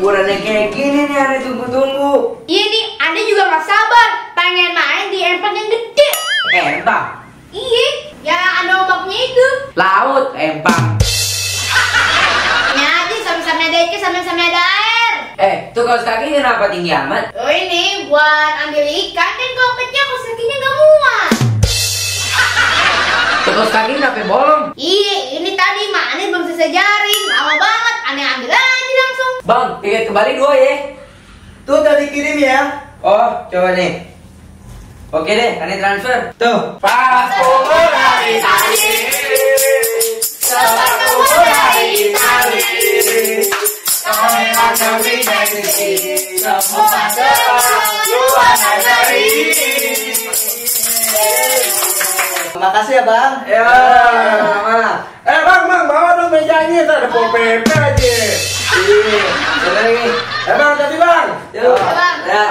liburan yang kayak gini nih Ane tunggu-tunggu. Iya nih, Ane juga gak sabar pengen main di empang yang gede. Empang? Iya, yang ada ombaknya itu. Laut, empang. Ya aja sama-sama ada ikan, sama-sama ada air. Tuh kaos kaki kenapa tinggi amat? Oh ini buat ambil ikan, kan kalau kecil kaos kakinya gak muat. Tuh kaos kaki kenapa bolong? Iya, ini tadi Mak Ane belum selesai jaring, lama banget. Ane ambil aja langsung. Bang, tiket kembali 2 ya. Tuh udah dikirim ya. Oh, coba nih. Oke deh, Ane transfer. Tuh. Pas kubur hari tadi, setelah kubur hari tadi, kau kami dari semua terlaluan dari. Makasih ya bang. Ya, mana? Bang, bawa dong mejanya, ada pol PP aja. Iya, lagi. Bang, jadi bang. Yuk. Bang. Ya.